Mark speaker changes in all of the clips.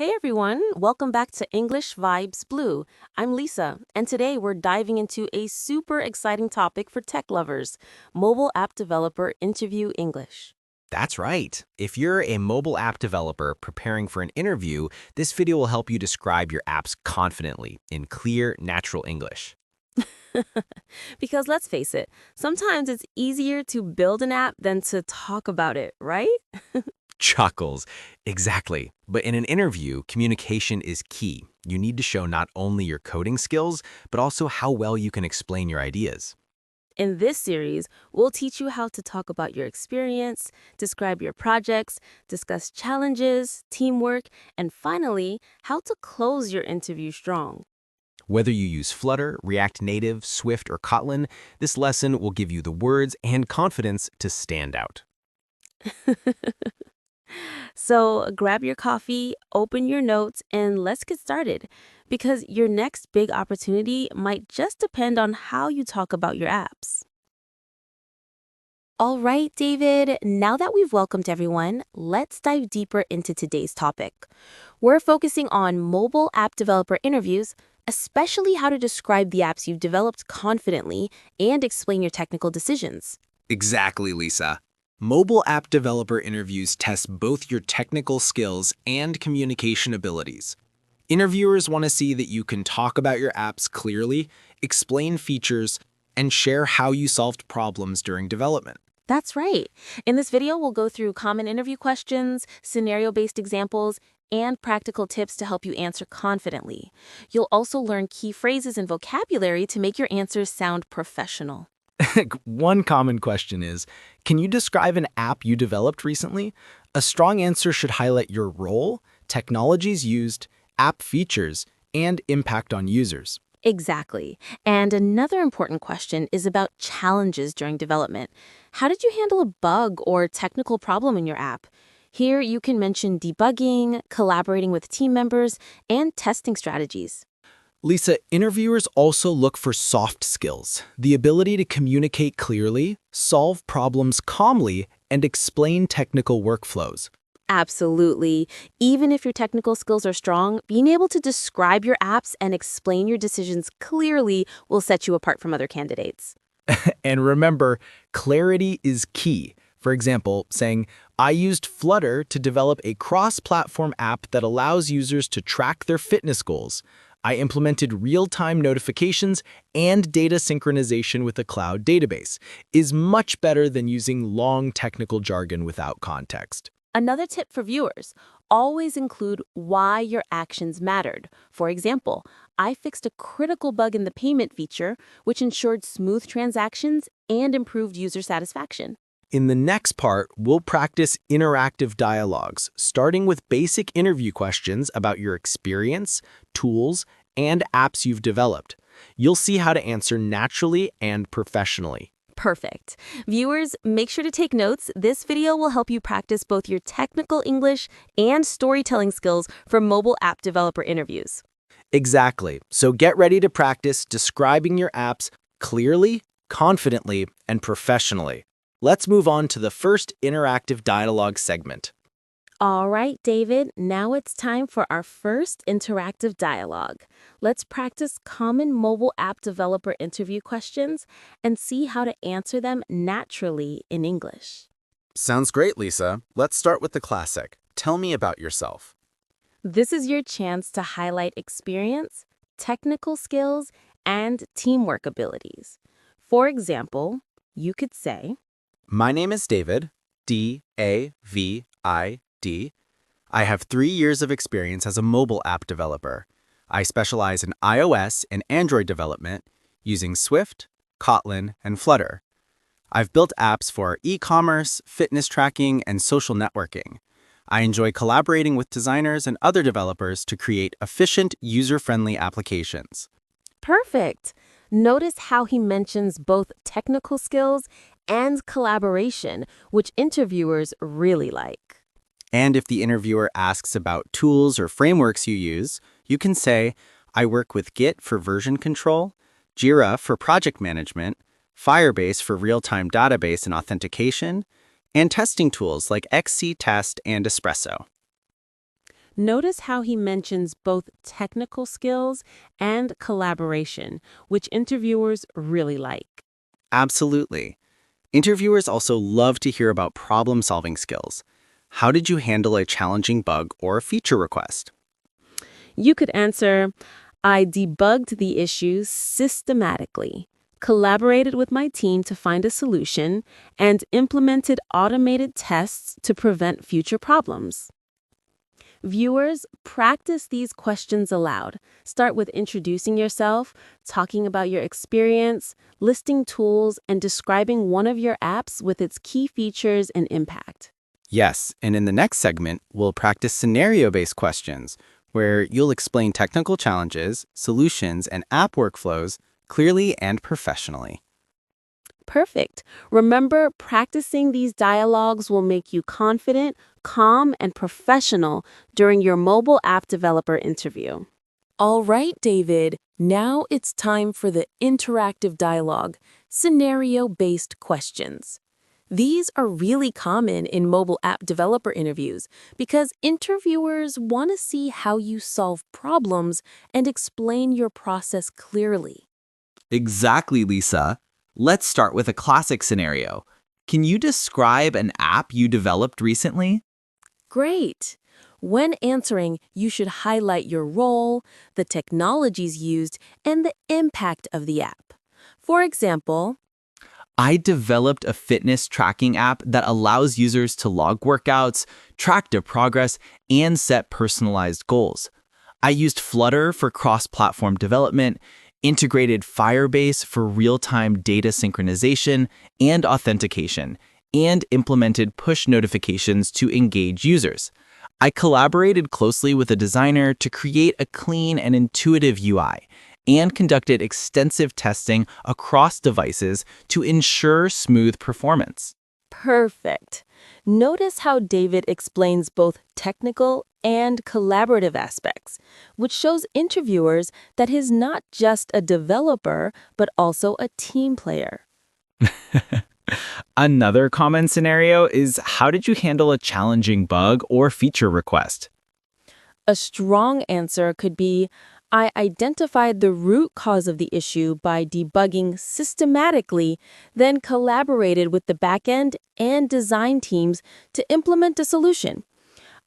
Speaker 1: Hey everyone, welcome back to English Vibes Blue. I'm Lisa, and today we're diving into a super exciting topic for tech lovers: mobile app developer interview English.
Speaker 2: That's right. If you're a mobile app developer preparing for an interview, this video will help you describe your apps confidently in clear, natural English.
Speaker 1: Because let's face it, sometimes it's easier to build an app than to talk about it, right?
Speaker 2: Chuckles. Exactly. But in an interview, communication is key. You need to show not only your coding skills, but also how well you can explain your ideas.
Speaker 1: In this series, we'll teach you how to talk about your experience, describe your projects, discuss challenges, teamwork, and finally, how to close your interview strong.
Speaker 2: Whether you use Flutter, React Native, Swift, or Kotlin, this lesson will give you the words and confidence to stand out.
Speaker 1: So grab your coffee, open your notes, and let's get started. Because your next big opportunity might just depend on how you talk about your apps. All right, David, now that we've welcomed everyone, let's dive deeper into today's topic. We're focusing on mobile app developer interviews, especially how to describe the apps you've developed confidently and explain your technical decisions.
Speaker 2: Exactly, Lisa. Mobile app developer interviews test both your technical skills and communication abilities. Interviewers want to see that you can talk about your apps clearly, explain features, and share how you solved problems during development.
Speaker 1: That's right. In this video, we'll go through common interview questions, scenario-based examples, and practical tips to help you answer confidently. You'll also learn key phrases and vocabulary to make your answers sound professional.
Speaker 2: One common question is, can you describe an app you developed recently? A strong answer should highlight your role, technologies used, app features, and impact on users.
Speaker 1: Exactly. And another important question is about challenges during development. How did you handle a bug or technical problem in your app? Here, you can mention debugging, collaborating with team members, and testing strategies.
Speaker 2: Lisa, interviewers also look for soft skills, the ability to communicate clearly, solve problems calmly, and explain technical workflows.
Speaker 1: Absolutely. Even if your technical skills are strong, being able to describe your apps and explain your decisions clearly will set you apart from other candidates.
Speaker 2: And remember, clarity is key. For example, saying, I used Flutter to develop a cross-platform app that allows users to track their fitness goals. I implemented real-time notifications and data synchronization with a cloud database, is much better than using long technical jargon without context.
Speaker 1: Another tip for viewers: always include why your actions mattered. For example, I fixed a critical bug in the payment feature, which ensured smooth transactions and improved user satisfaction.
Speaker 2: In the next part, we'll practice interactive dialogues, starting with basic interview questions about your experience, tools, and apps you've developed. You'll see how to answer naturally and professionally.
Speaker 1: Perfect. Viewers, make sure to take notes. This video will help you practice both your technical English and storytelling skills for mobile app developer interviews.
Speaker 2: Exactly. So get ready to practice describing your apps clearly, confidently, and professionally. Let's move on to the first interactive dialogue segment.
Speaker 1: All right, David, now it's time for our first interactive dialogue. Let's practice common mobile app developer interview questions and see how to answer them naturally in English.
Speaker 3: Sounds great, Lisa. Let's start with the classic. Tell me about yourself.
Speaker 1: This is your chance to highlight experience, technical skills, and teamwork abilities. For example, you could say,
Speaker 3: My name is David, David. I have 3 years of experience as a mobile app developer. I specialize in iOS and Android development using Swift, Kotlin, and Flutter. I've built apps for e-commerce, fitness tracking, and social networking. I enjoy collaborating with designers and other developers to create efficient, user-friendly applications.
Speaker 1: perfect. Notice how he mentions both technical skills and collaboration, which interviewers really like.
Speaker 3: And if the interviewer asks about tools or frameworks you use, you can say, I work with Git for version control, Jira for project management, Firebase for real-time database and authentication, and testing tools like XC Test and Espresso.
Speaker 1: Notice how he mentions both technical skills and collaboration, which interviewers really like.
Speaker 3: Absolutely. Interviewers also love to hear about problem-solving skills. How did you handle a challenging bug or a feature request?
Speaker 1: You could answer, I debugged the issue systematically, collaborated with my team to find a solution, and implemented automated tests to prevent future problems. Viewers, practice these questions aloud. Start with introducing yourself, talking about your experience, listing tools, and describing one of your apps with its key features and impact.
Speaker 3: Yes, and in the next segment, we'll practice scenario-based questions, where you'll explain technical challenges, solutions, and app workflows clearly and professionally.
Speaker 1: Perfect. Remember, practicing these dialogues will make you confident, calm, and professional during your mobile app developer interview. All right, David. Now it's time for the interactive dialogue, scenario-based questions. These are really common in mobile app developer interviews because interviewers want to see how you solve problems and explain your process clearly.
Speaker 2: Exactly, Lisa. Let's start with a classic scenario. Can you describe an app you developed recently?
Speaker 1: Great! When answering, you should highlight your role, the technologies used, and the impact of the app. For example,
Speaker 2: I developed a fitness tracking app that allows users to log workouts, track their progress, and set personalized goals. I used Flutter for cross-platform development, integrated Firebase for real-time data synchronization and authentication, and implemented push notifications to engage users. I collaborated closely with a designer to create a clean and intuitive UI, and conducted extensive testing across devices to ensure smooth performance.
Speaker 1: perfect. Notice how David explains both technical and collaborative aspects, which shows interviewers that he's not just a developer, but also a team player.
Speaker 2: Another common scenario is how did you handle a challenging bug or feature request?
Speaker 1: A strong answer could be, I identified the root cause of the issue by debugging systematically, then collaborated with the backend and design teams to implement a solution.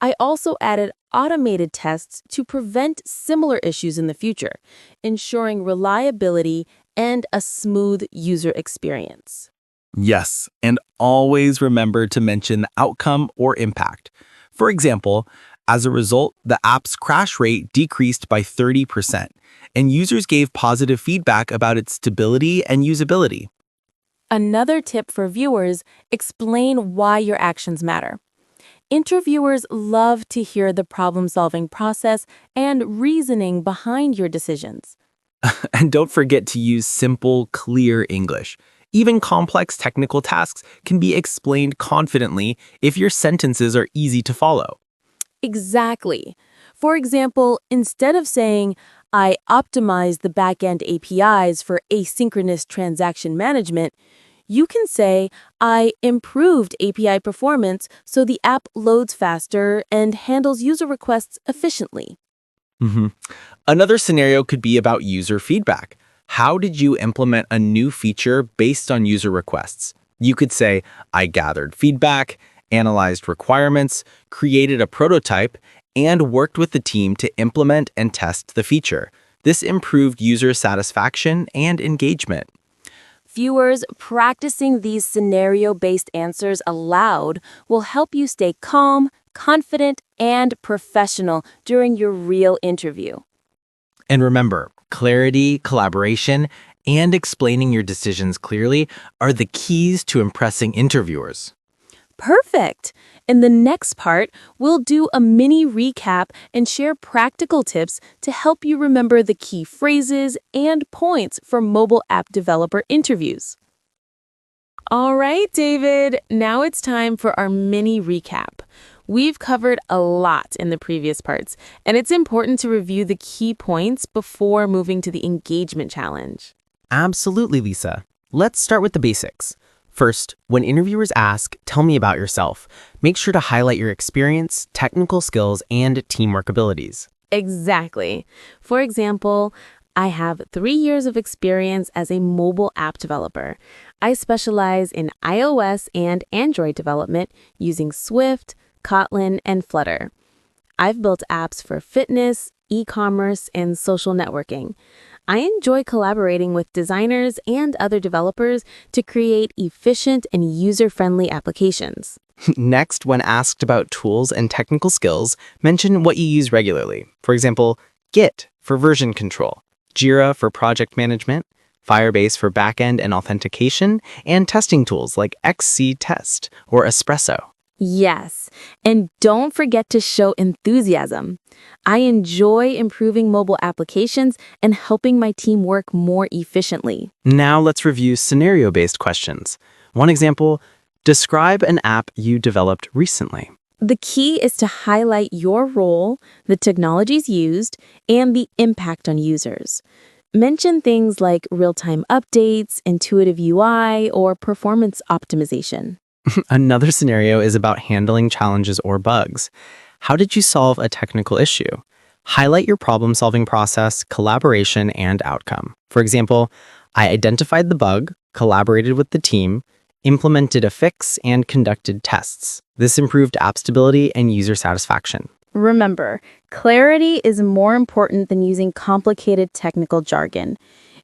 Speaker 1: I also added automated tests to prevent similar issues in the future, ensuring reliability and a smooth user experience.
Speaker 2: Yes, and always remember to mention the outcome or impact. For example, as a result, the app's crash rate decreased by 30%, and users gave positive feedback about its stability and usability.
Speaker 1: Another tip for viewers, explain why your actions matter. Interviewers love to hear the problem-solving process and reasoning behind your decisions.
Speaker 2: And don't forget to use simple, clear English. Even complex technical tasks can be explained confidently if your sentences are easy to follow.
Speaker 1: Exactly. For example, instead of saying, I optimized the backend APIs for asynchronous transaction management, you can say, I improved API performance so the app loads faster and handles user requests efficiently.
Speaker 2: Mhm. Another scenario could be about user feedback. How did you implement a new feature based on user requests? You could say, I gathered feedback, analyzed requirements, created a prototype, and worked with the team to implement and test the feature. This improved user satisfaction and engagement.
Speaker 1: Viewers, practicing these scenario-based answers aloud will help you stay calm, confident, and professional during your real interview.
Speaker 2: And remember, clarity, collaboration, and explaining your decisions clearly are the keys to impressing interviewers.
Speaker 1: Perfect! In the next part, we'll do a mini recap and share practical tips to help you remember the key phrases and points for mobile app developer interviews. All right, David, now it's time for our mini recap. We've covered a lot in the previous parts, and it's important to review the key points before moving to the engagement challenge.
Speaker 3: Absolutely, Lisa. Let's start with the basics. First, when interviewers ask, "Tell me about yourself," make sure to highlight your experience, technical skills, and teamwork abilities.
Speaker 1: Exactly. For example, I have 3 years of experience as a mobile app developer. I specialize in iOS and Android development using Swift, Kotlin, and Flutter. I've built apps for fitness, e-commerce, and social networking. I enjoy collaborating with designers and other developers to create efficient and user-friendly applications.
Speaker 3: Next, when asked about tools and technical skills, mention what you use regularly. For example, Git for version control, Jira for project management, Firebase for backend and authentication, and testing tools like XC Test or Espresso.
Speaker 1: Yes, and don't forget to show enthusiasm. I enjoy improving mobile applications and helping my team work more efficiently.
Speaker 3: Now let's review scenario-based questions. One example, describe an app you developed recently.
Speaker 1: The key is to highlight your role, the technologies used, and the impact on users. Mention things like real-time updates, intuitive UI, or performance optimization.
Speaker 3: Another scenario is about handling challenges or bugs. How did you solve a technical issue? Highlight your problem-solving process, collaboration, and outcome. For example, I identified the bug, collaborated with the team, implemented a fix, and conducted tests. This improved app stability and user satisfaction.
Speaker 1: Remember, clarity is more important than using complicated technical jargon.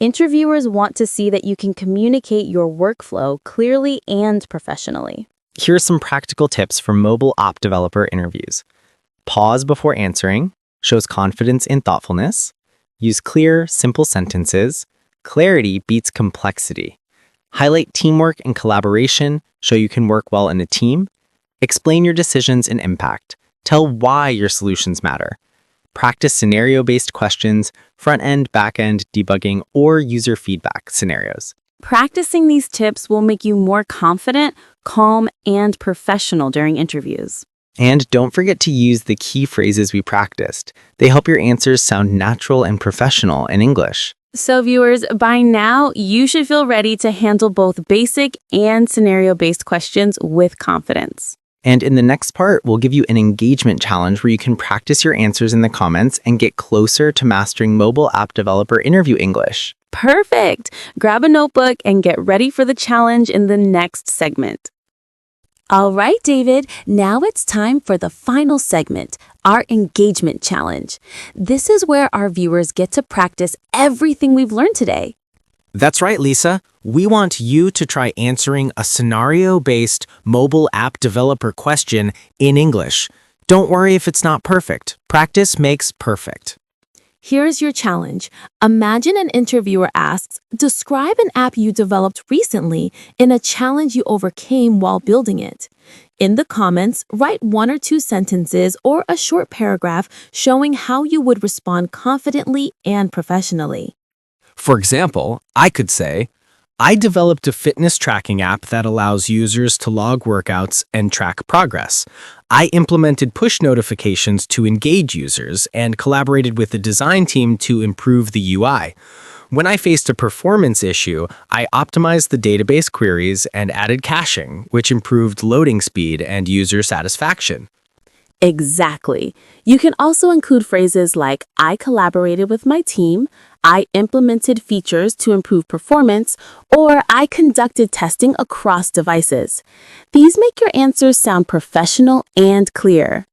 Speaker 1: Interviewers want to see that you can communicate your workflow clearly and professionally.
Speaker 3: Here are some practical tips for mobile app developer interviews. Pause before answering, shows confidence and thoughtfulness. Use clear, simple sentences. Clarity beats complexity. Highlight teamwork and collaboration, show you can work well in a team. Explain your decisions and impact. Tell why your solutions matter. Practice scenario-based questions, front-end, back-end, debugging, or user feedback scenarios.
Speaker 1: Practicing these tips will make you more confident, calm, and professional during interviews.
Speaker 3: And don't forget to use the key phrases we practiced. They help your answers sound natural and professional in English.
Speaker 1: So viewers, by now, you should feel ready to handle both basic and scenario-based questions with confidence.
Speaker 3: And in the next part, we'll give you an engagement challenge where you can practice your answers in the comments and get closer to mastering mobile app developer interview English.
Speaker 1: Perfect! Grab a notebook and get ready for the challenge in the next segment. All right, David, now it's time for the final segment, our engagement challenge. This is where our viewers get to practice everything we've learned today.
Speaker 2: That's right, Lisa. We want you to try answering a scenario-based mobile app developer question in English. Don't worry if it's not perfect. Practice makes perfect.
Speaker 1: Here's your challenge. Imagine an interviewer asks, describe an app you developed recently in a challenge you overcame while building it. In the comments, write 1 or 2 sentences or a short paragraph showing how you would respond confidently and professionally.
Speaker 2: For example, I could say, I developed a fitness tracking app that allows users to log workouts and track progress. I implemented push notifications to engage users and collaborated with the design team to improve the UI. When I faced a performance issue, I optimized the database queries and added caching, which improved loading speed and user satisfaction.
Speaker 1: Exactly. You can also include phrases like, I collaborated with my team, I implemented features to improve performance, or I conducted testing across devices. These make your answers sound professional and clear.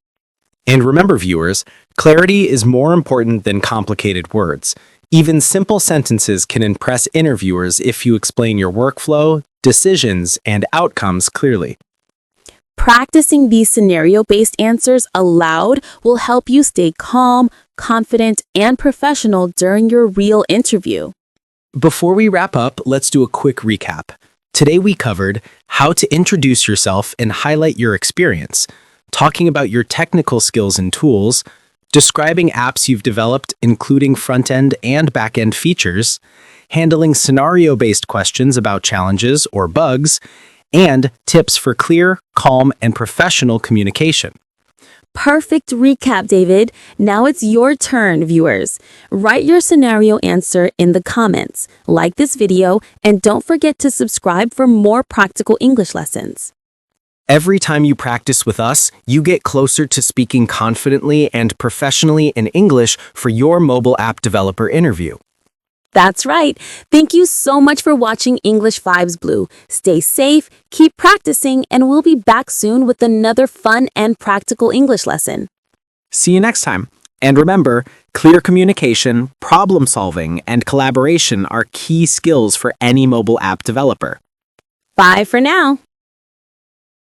Speaker 2: And remember, viewers, clarity is more important than complicated words. Even simple sentences can impress interviewers if you explain your workflow, decisions, and outcomes clearly.
Speaker 1: Practicing these scenario-based answers aloud will help you stay calm, confident, and professional during your real interview.
Speaker 2: Before we wrap up, let's do a quick recap. Today we covered how to introduce yourself and highlight your experience, talking about your technical skills and tools, describing apps you've developed, including front-end and back-end features, handling scenario-based questions about challenges or bugs, and tips for clear, calm, and professional communication.
Speaker 1: Perfect recap, David. Now it's your turn, viewers. Write your scenario answer in the comments, like this video, and don't forget to subscribe for more practical English lessons.
Speaker 2: Every time you practice with us, you get closer to speaking confidently and professionally in English for your mobile app developer interview.
Speaker 1: That's right. Thank you so much for watching English Vibes Blue. Stay safe, keep practicing, and we'll be back soon with another fun and practical English lesson.
Speaker 2: See you next time. And remember, clear communication, problem solving, and collaboration are key skills for any mobile app developer.
Speaker 1: Bye for now.